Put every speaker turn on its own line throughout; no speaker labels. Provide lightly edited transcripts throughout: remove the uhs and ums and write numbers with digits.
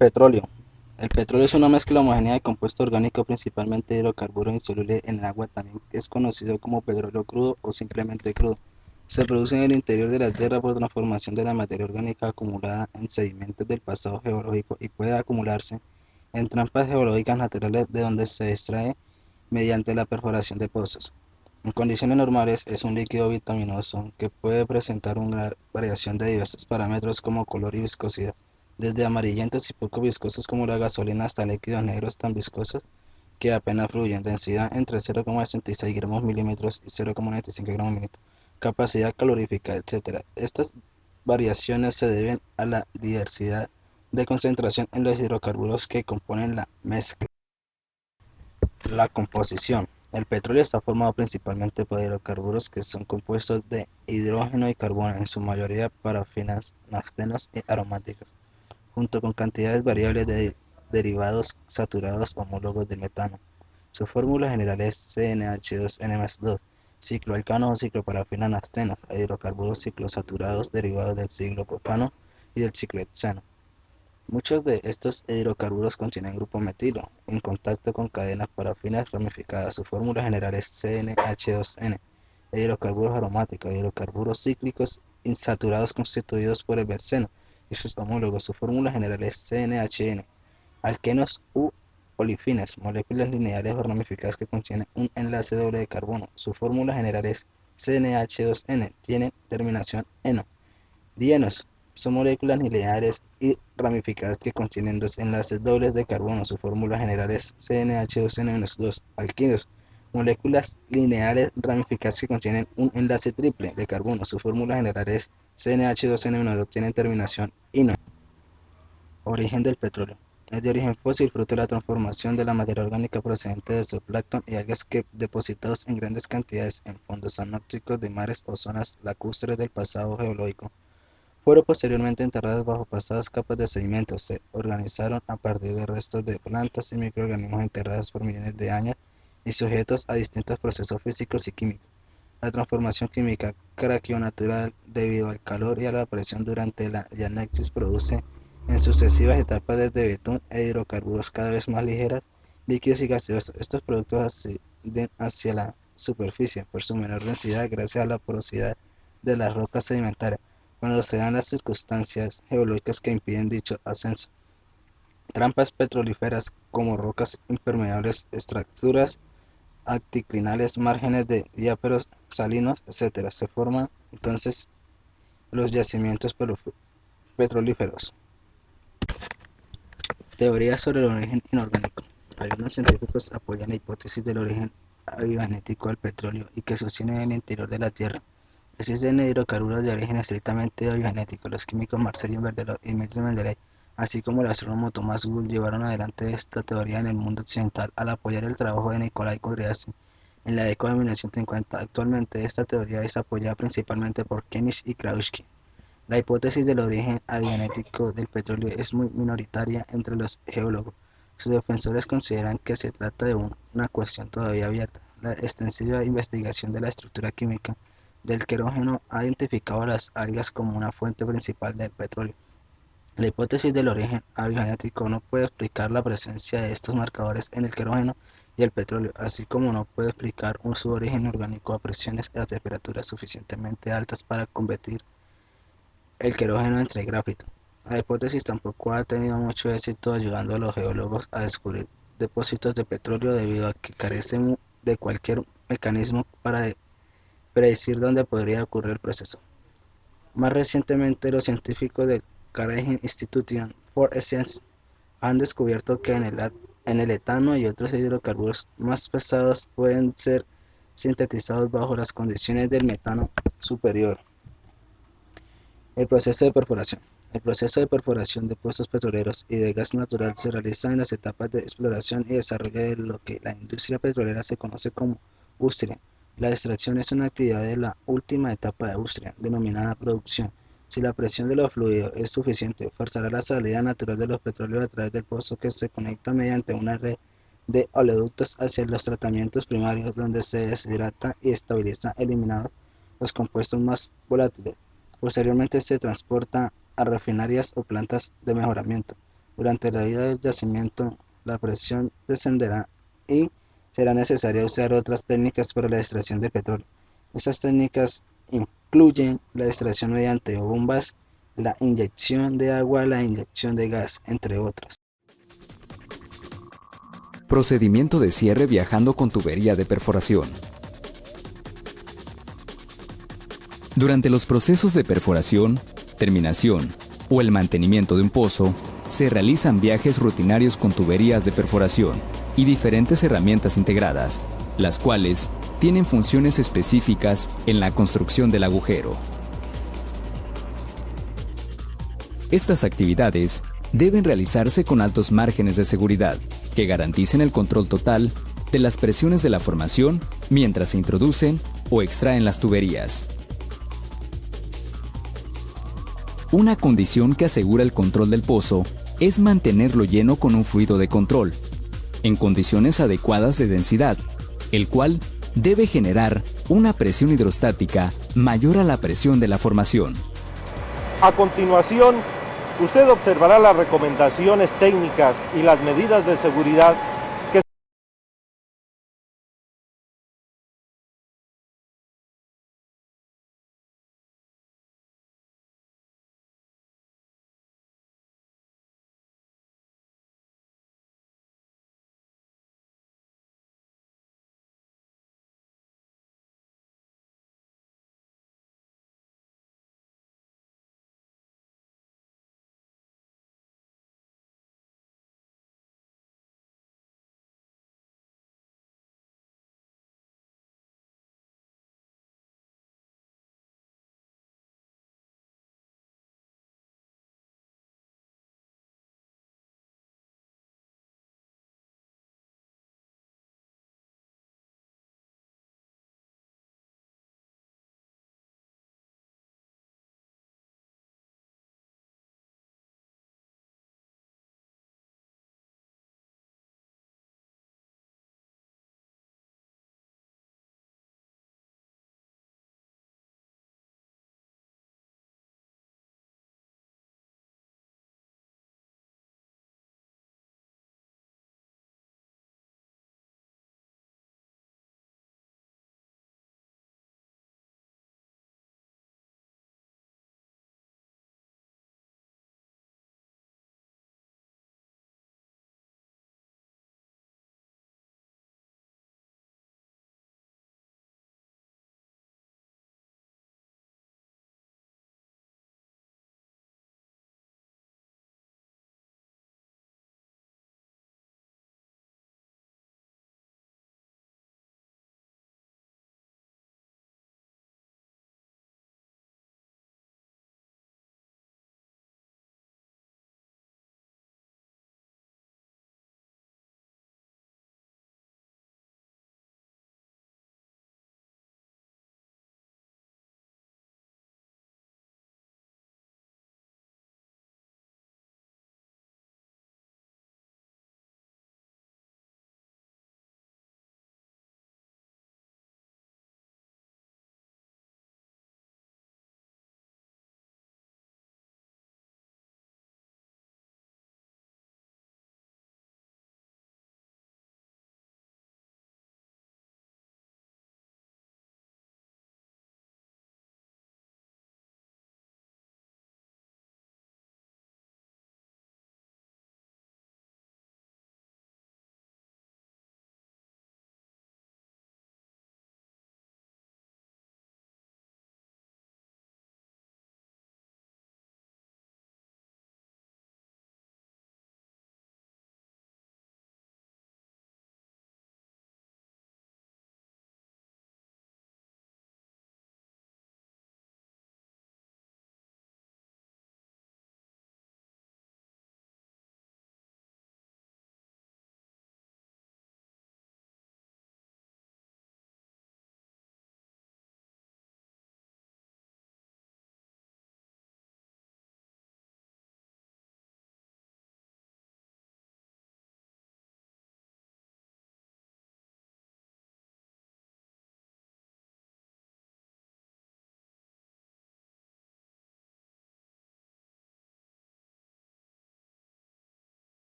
Petróleo. El petróleo es una mezcla homogénea de compuesto orgánico, principalmente hidrocarburo insoluble en el agua. También es conocido como petróleo crudo o simplemente crudo. Se produce en el interior de la Tierra por transformación de la materia orgánica acumulada en sedimentos del pasado geológico y puede acumularse en trampas geológicas naturales de donde se extrae mediante la perforación de pozos. En condiciones normales es un líquido bituminoso que puede presentar una variación de diversos parámetros como color y viscosidad, desde amarillentos y poco viscosos como la gasolina hasta líquidos negros tan viscosos que apenas fluyen, densidad entre 0,66 gramos milímetros y 0,95 gramos milímetros, capacidad calorífica, etc. Estas variaciones se deben a la diversidad de concentración en los hidrocarburos que componen la mezcla. La composición. El petróleo está formado principalmente por hidrocarburos que son compuestos de hidrógeno y carbono, en su mayoría parafinas, naftenos y aromáticos, junto con cantidades variables de derivados saturados homólogos del metano. Su fórmula general es CnH2n+2, cicloalcano o cicloparafina naftenos, e hidrocarburos ciclosaturados derivados del ciclopropano y del ciclohexano. Muchos de estos hidrocarburos contienen grupo metilo en contacto con cadenas parafinas ramificadas. Su fórmula general es CnH2n. Hidrocarburos aromáticos, hidrocarburos cíclicos insaturados constituidos por el benceno y sus homólogos. Su fórmula general es CnHn. Alquenos u olefines, moléculas lineales o ramificadas que contienen un enlace doble de carbono. Su fórmula general es CnH2n. Tienen terminación eno. Dienos son moléculas lineares y ramificadas que contienen dos enlaces dobles de carbono. Su fórmula general es CnH2n-2. Alquilos, moléculas lineares ramificadas que contienen un enlace triple de carbono. Su fórmula general es CnH2n-2. Tienen terminación -ino. Origen del petróleo. Es de origen fósil, fruto de la transformación de la materia orgánica procedente de zooplancton y algas que, depositados en grandes cantidades en fondos anárticos de mares o zonas lacustres del pasado geológico, fueron posteriormente enterradas bajo pasadas capas de sedimentos. Se organizaron a partir de restos de plantas y microorganismos enterrados por millones de años y sujetos a distintos procesos físicos y químicos. La transformación química craquionatural, debido al calor y a la presión durante la diánesis, produce en sucesivas etapas desde betún e hidrocarburos cada vez más ligeras, líquidos y gaseosos. Estos productos ascienden hacia la superficie por su menor densidad gracias a la porosidad de las rocas sedimentarias, cuando se dan las circunstancias geológicas que impiden dicho ascenso. Trampas petrolíferas como rocas impermeables, estructuras actinidales, márgenes de diáperos salinos, etc. Se forman entonces los yacimientos petrolíferos. Teorías sobre el origen inorgánico. Algunos científicos apoyan la hipótesis del origen abiogénico del petróleo y que sostienen en el interior de la Tierra. Existen hidrocarburos de origen estrictamente biogenético. Los químicos Marcel Verdelot y Dmitry Mendeleev, así como el astrónomo Thomas Gould, llevaron adelante esta teoría en el mundo occidental al apoyar el trabajo de Nikolai Kudryavtsev en la década de 1950. Actualmente esta teoría es apoyada principalmente por Kenish y Krautsky. La hipótesis del origen abiogénico del petróleo es muy minoritaria entre los geólogos. Sus defensores consideran que se trata de una cuestión todavía abierta. La extensiva investigación de la estructura química del querógeno ha identificado a las algas como una fuente principal del petróleo. La hipótesis del origen abiogénico no puede explicar la presencia de estos marcadores en el querógeno y el petróleo, así como no puede explicar su origen orgánico a presiones y a temperaturas suficientemente altas para convertir el querógeno entre grafito. La hipótesis tampoco ha tenido mucho éxito ayudando a los geólogos a descubrir depósitos de petróleo debido a que carecen de cualquier mecanismo para predecir dónde podría ocurrir el proceso. Más recientemente, los científicos del Carnegie Institution for Science han descubierto que en el etano y otros hidrocarburos más pesados pueden ser sintetizados bajo las condiciones del metano superior. El proceso de perforación. El proceso de perforación de pozos petroleros y de gas natural se realiza en las etapas de exploración y desarrollo de lo que la industria petrolera se conoce como búsqueda. La extracción es una actividad de la última etapa de búsqueda, denominada producción. Si la presión de los fluidos es suficiente, forzará la salida natural de los petróleos a través del pozo, que se conecta mediante una red de oleoductos hacia los tratamientos primarios, donde se deshidrata y estabiliza, eliminando los compuestos más volátiles. Posteriormente se transporta a refinerías o plantas de mejoramiento, Durante la vida del yacimiento, la presión descenderá y será necesario usar otras técnicas para la extracción de petróleo. Estas técnicas incluyen la extracción mediante bombas, la inyección de agua, la inyección de gas, entre otras.
Procedimiento de cierre viajando con tubería de perforación. Durante los procesos de perforación, terminación o el mantenimiento de un pozo, se realizan viajes rutinarios con tuberías de perforación y diferentes herramientas integradas, las cuales tienen funciones específicas en la construcción del agujero. Estas actividades deben realizarse con altos márgenes de seguridad que garanticen el control total de las presiones de la formación mientras se introducen o extraen las tuberías. Una condición que asegura el control del pozo es mantenerlo lleno con un fluido de control, en condiciones adecuadas de densidad, el cual debe generar una presión hidrostática mayor a la presión de la formación.
A continuación, usted observará las recomendaciones técnicas y las medidas de seguridad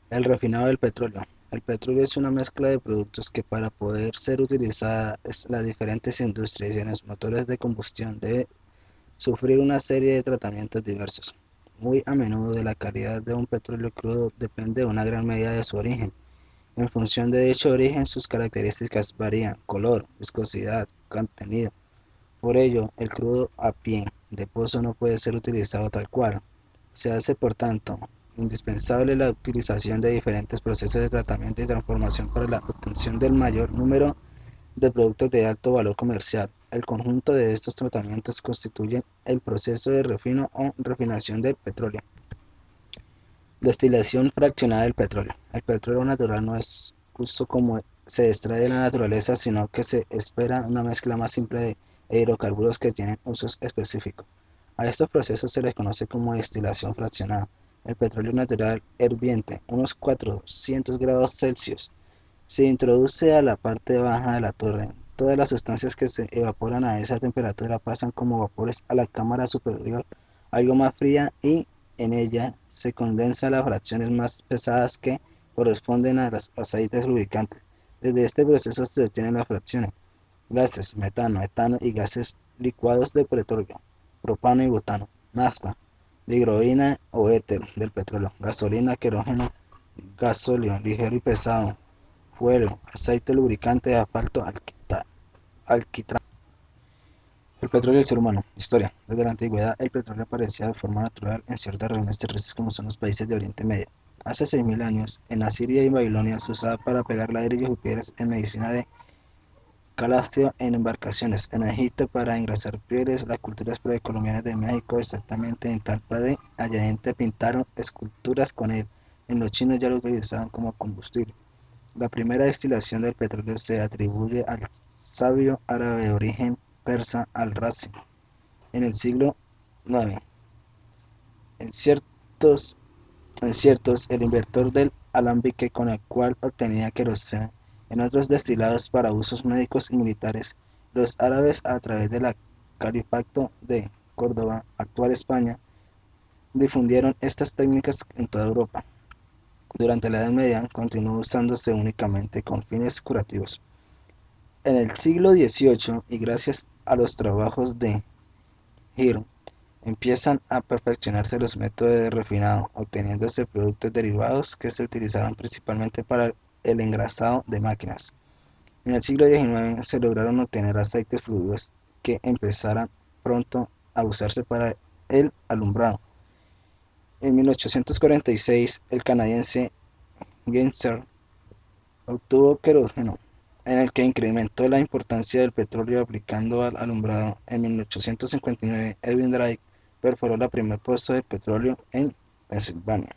El refinado del petróleo. El petróleo es una mezcla de productos que para poder ser utilizada en las diferentes industrias y en los motores de combustión debe sufrir una serie de tratamientos diversos. Muy a menudo de la calidad de un petróleo crudo depende en una gran medida de su origen. En función de dicho origen, sus características varían: color, viscosidad, contenido. Por ello, el crudo a pie de pozo no puede ser utilizado tal cual. Se hace, por tanto, indispensable la utilización de diferentes procesos de tratamiento y transformación para la obtención del mayor número de productos de alto valor comercial. El conjunto de estos tratamientos constituye el proceso de refino o refinación del petróleo. Destilación fraccionada del petróleo. El petróleo natural no es justo como se extrae de la naturaleza, sino que se espera una mezcla más simple de hidrocarburos que tienen usos específicos. A estos procesos se les conoce como destilación fraccionada. El petróleo natural hirviente, unos 400 grados Celsius, se introduce a la parte baja de la torre. Todas las sustancias que se evaporan a esa temperatura pasan como vapores a la cámara superior, algo más fría, y en ella se condensan las fracciones más pesadas que corresponden a los aceites lubricantes. Desde este proceso se obtienen las fracciones: gases, metano, etano y gases licuados de petróleo, propano y butano, nafta, hidrogena o éter del petróleo, gasolina, querógeno, gasóleo ligero y pesado, fuel, aceite lubricante de asfalto, alquitrán. El petróleo y el ser humano. Historia. Desde la antigüedad, el petróleo aparecía de forma natural en ciertas regiones terrestres como son los países de Oriente Medio. Hace 6000 años, en Asiria y Babilonia se usaba para pegar ladrillos y piedras, en medicina de calastio, en embarcaciones, en Egipto para engrasar pieles. Las culturas precolombianas de México, exactamente en Talpa de Allende, pintaron esculturas con él. En los chinos ya lo utilizaban como combustible. La primera destilación del petróleo se atribuye al sabio árabe de origen persa Al-Razi en el siglo IX. En ciertos, el inventor del alambique con el cual obtenía queroseno, en otros destilados para usos médicos y militares. Los árabes, a través del califato de Córdoba, actual España, difundieron estas técnicas en toda Europa. Durante la Edad Media continuó usándose únicamente con fines curativos. En el siglo XVIII, y gracias a los trabajos de Hirn, empiezan a perfeccionarse los métodos de refinado, obteniéndose productos derivados que se utilizaban principalmente para el engrasado de máquinas. En el siglo XIX se lograron obtener aceites fluidos que empezaran pronto a usarse para el alumbrado. En 1846, el canadiense Genser obtuvo queroseno, en el que incrementó la importancia del petróleo aplicando al alumbrado. En 1859, Edwin Drake perforó la primer pozo de petróleo en Pensilvania.